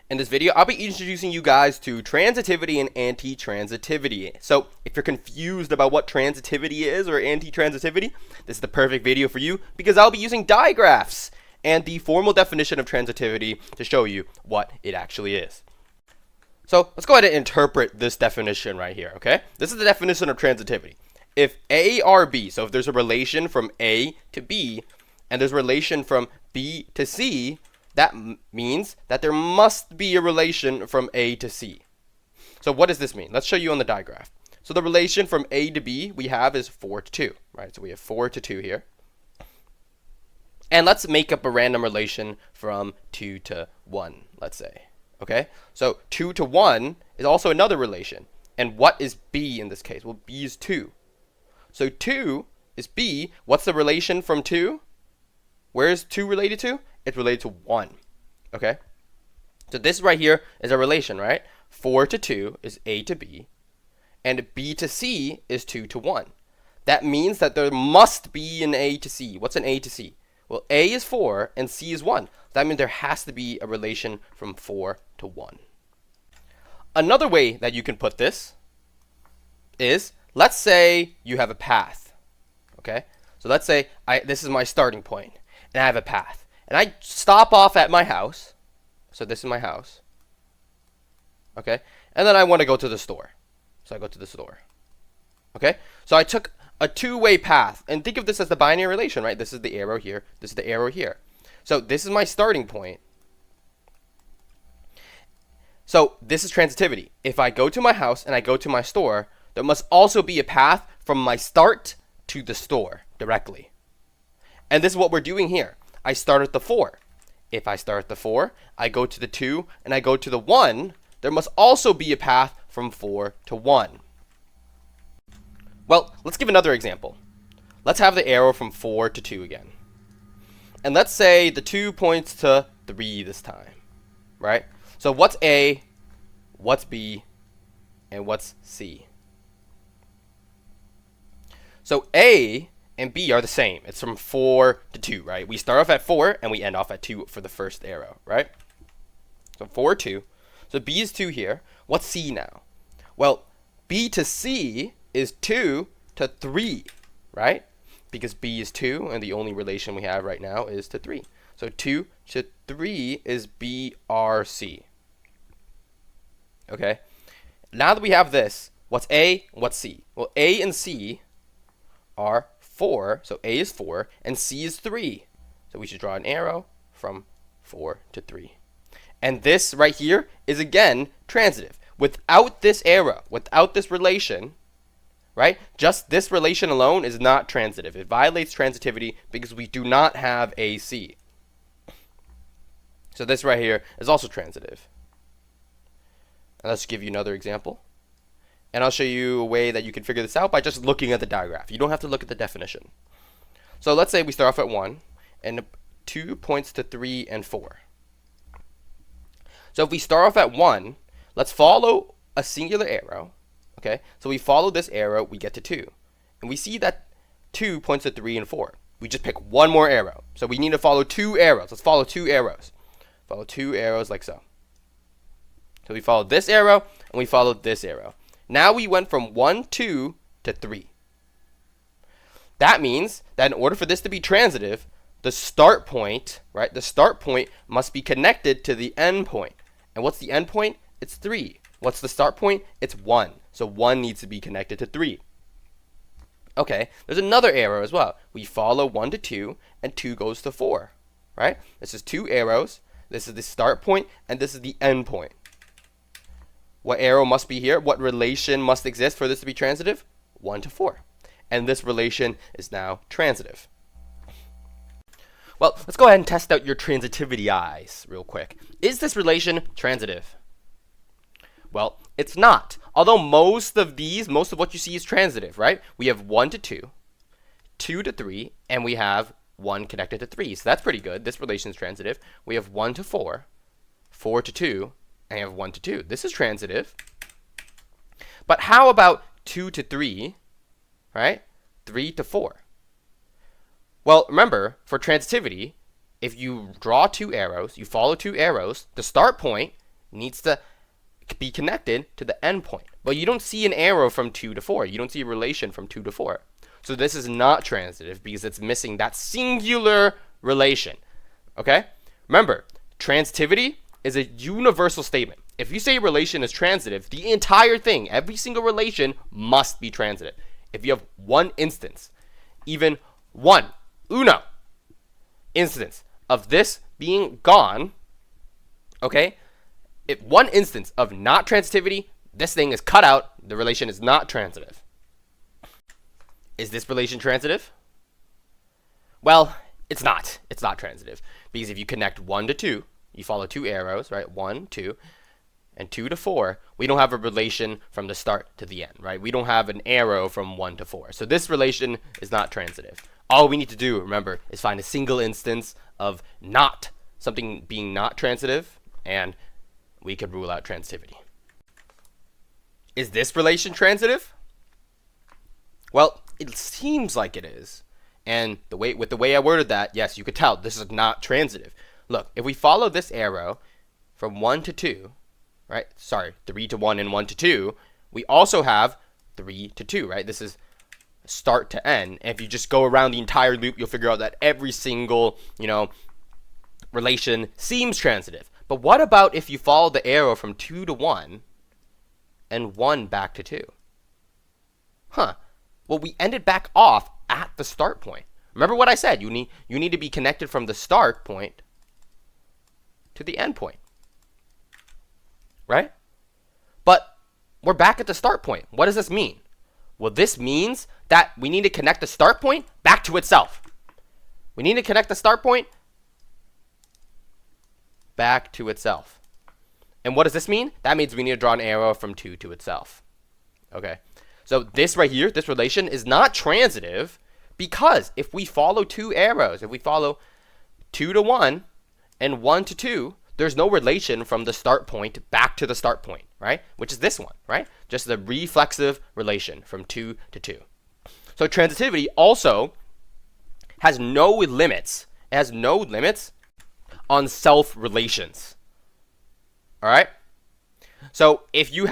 In this video, I'll be introducing you guys to transitivity and anti-transitivity. So if you're confused about what transitivity is or anti-transitivity, this is the perfect video for you because I'll be using digraphs and the formal definition of transitivity to show you what it actually is. So let's go ahead and interpret this definition right here, okay? This is the definition of transitivity. If A or B, so if there's a relation from A to B and there's a relation from B to C, that means that there must be a relation from A to C. So what does this mean? Let's show you on the digraph. So the relation from A to B we have is 4 to 2, right? So we have 4 to 2 here. And let's make up a random relation from 2 to 1, let's say. Okay? So 2 to 1 is also another relation. And what is B in this case? Well, B is 2. So 2 is B. What's the relation from 2? Where is 2 related to? It's related to 1. Okay? So this right here is a relation, right? 4 to 2 is A to B. And B to C is 2 to 1. That means that there must be an A to C. What's an A to C? Well, A is 4 and C is 1. That means there has to be a relation from 4 to 1. Another way that you can put this is, let's say you have a path. Okay? So let's say this is my starting point and I have a path. And I stop off at my house. So this is my house. Okay? And then I want to go to the store. So I go to the store. Okay? So I took a two-way path. And think of this as the binary relation, right? This is the arrow here. This is the arrow here. So this is my starting point. So this is transitivity. If I go to my house and I go to my store, there must also be a path from my start to the store directly. And this is what we're doing here. I start at the 4. If I start at the 4, I go to the 2, and I go to the 1, there must also be a path from 4 to 1. Well, let's give another example. Let's have the arrow from 4 to 2 again. And let's say the 2 points to 3 this time, right? So what's A, what's B, and what's C? So A and B are the same. It's from 4 to 2, right? We start off at 4 and we end off at 2 for the first arrow, right? So 4, 2. So B is 2 here. What's C now? Well, B to C is 2 to 3, right? Because B is 2 and the only relation we have right now is to 3. So 2 to 3 is BRC. Okay? Now that we have this, what's A, what's C? Well, A and C are 4, so A is 4, and C is 3. So we should draw an arrow from 4 to 3. And this right here is, again, transitive. Without this arrow, without this relation, right, just this relation alone is not transitive. It violates transitivity because we do not have AC. So this right here is also transitive. And let's give you another example. And I'll show you a way that you can figure this out by just looking at the digraph. You don't have to look at the definition. So let's say we start off at 1, and 2 points to 3 and 4. So if we start off at 1, let's follow a singular arrow. Okay? So we follow this arrow, we get to 2. And we see that 2 points to 3 and 4. We just pick one more arrow. So we need to follow 2 arrows. Let's follow 2 arrows. Follow 2 arrows like so. So we followed this arrow, and we followed this arrow. Now we went from 1, 2 to 3. That means that in order for this to be transitive, the start point, right? The start point must be connected to the end point. And what's the end point? It's 3. What's the start point? It's 1. So 1 needs to be connected to 3. Okay, there's another arrow as well. We follow 1 to 2, and 2 goes to 4, right? This is 2 arrows. This is the start point, and this is the end point. What arrow must be here? What relation must exist for this to be transitive? 1 to 4. And this relation is now transitive. Well, let's go ahead and test out your transitivity eyes real quick. Is this relation transitive? Well, it's not. Although most of what you see is transitive, right? We have 1 to 2, 2 to 3, and we have 1 connected to 3. So that's pretty good. This relation is transitive. We have 1 to 4, 4 to 2, and you have 1 to 2. This is transitive. But how about 2 to 3, right? 3 to 4. Well, remember, for transitivity, if you draw 2 arrows, you follow 2 arrows, the start point needs to be connected to the endpoint. But you don't see an arrow from 2 to 4. You don't see a relation from 2 to 4. So this is not transitive because it's missing that singular relation. Okay? Remember, transitivity is a universal statement. If you say a relation is transitive, the entire thing, every single relation must be transitive. If you have one instance, even uno instance of this being gone, okay, if one instance of not transitivity, this thing is cut out, the relation is not transitive. Is this relation transitive? Well, it's not. It's not transitive. Because if you connect 1 to 2, you follow 2 arrows, right? 1, 2, and 2 to 4, we don't have a relation from the start to the end, right? We don't have an arrow from 1 to 4. So this relation is not transitive. All we need to do, remember, is find a single instance of not, something being not transitive, and we could rule out transitivity. Is this relation transitive? Well, it seems like it is. And with the way I worded that, yes, you could tell this is not transitive. Look, if we follow this arrow from 1 to 2, right? Sorry, 3 to 1 and 1 to 2, we also have 3 to 2, right? This is start to end. And if you just go around the entire loop, you'll figure out that every single, relation seems transitive. But what about if you follow the arrow from 2 to 1 and 1 back to 2? Well, we ended back off at the start point. Remember what I said? You need to be connected from the start point to the end point. Right? But we're back at the start point. What does this mean? Well, this means that we need to connect the start point back to itself. We need to connect the start point back to itself. And what does this mean? That means we need to draw an arrow from 2 to itself. Okay? So this right here, this relation is not transitive because if we follow 2 arrows, if we follow 2 to 1 and 1 to 2, there's no relation from the start point back to the start point, right? Which is this one, right? Just the reflexive relation from 2 to 2. So transitivity also has no limits. It has no limits on self-relations. All right? So if you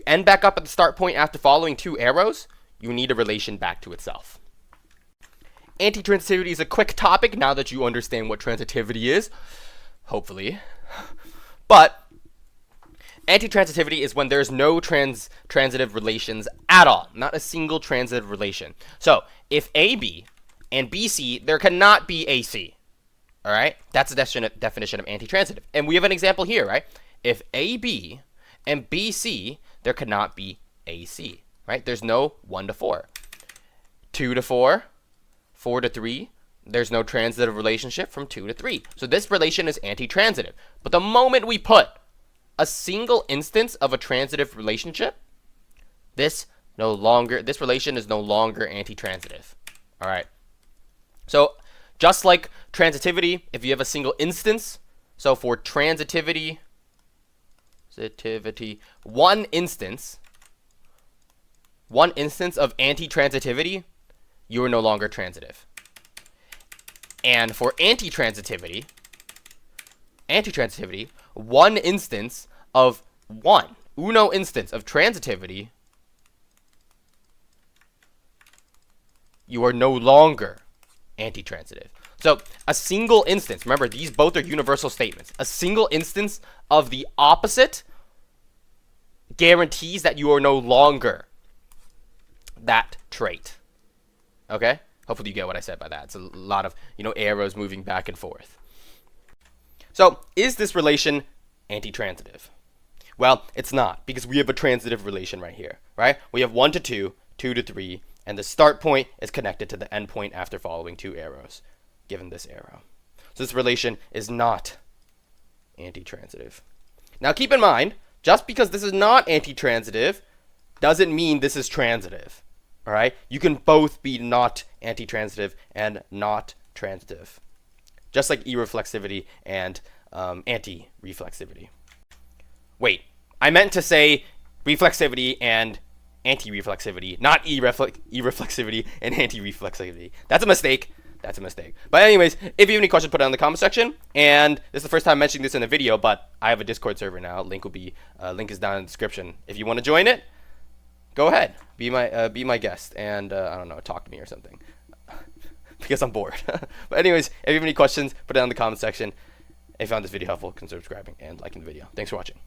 end back up at the start point after following 2 arrows, you need a relation back to itself. Anti-transitivity is a quick topic now that you understand what transitivity is. Hopefully. But anti-transitivity is when there's no transitive relations at all. Not a single transitive relation. So if AB and BC, there cannot be AC. All right? That's the definition of anti-transitive. And we have an example here, right? If AB and BC, there cannot be AC, right? There's no 1 to 4. 2 to 4, 4 to 3, there's no transitive relationship from 2 to 3. So this relation is anti-transitive. But the moment we put a single instance of a transitive relationship, this relation is no longer anti-transitive. All right. So just like transitivity, if you have a single instance, so for transitivity, one instance of anti-transitivity, you are no longer transitive. And for anti-transitivity, one instance of uno instance of transitivity, you are no longer anti-transitive. So a single instance, remember these both are universal statements. A single instance of the opposite guarantees that you are no longer that trait. Okay? Hopefully you get what I said by that. It's a lot of, arrows moving back and forth. So is this relation anti-transitive? Well, it's not, because we have a transitive relation right here, right? We have 1 to 2, 2 to 3, and the start point is connected to the end point after following 2 arrows, given this arrow. So this relation is not anti-transitive. Now keep in mind, just because this is not anti-transitive doesn't mean this is transitive. All right? You can both be not anti-transitive and not transitive. Just like irreflexivity and anti-reflexivity. Wait, I meant to say reflexivity and anti-reflexivity, not irreflexivity and anti-reflexivity. That's a mistake. That's a mistake. But anyways, if you have any questions, put it in the comment section. And this is the first time mentioning this in a video, but I have a Discord server now. Link is down in the description. If you want to join it, go ahead. Be my guest, and I don't know, talk to me or something. Because I'm bored. But anyways, if you have any questions, put it in the comment section. If you found this video helpful, consider subscribing and liking the video. Thanks for watching.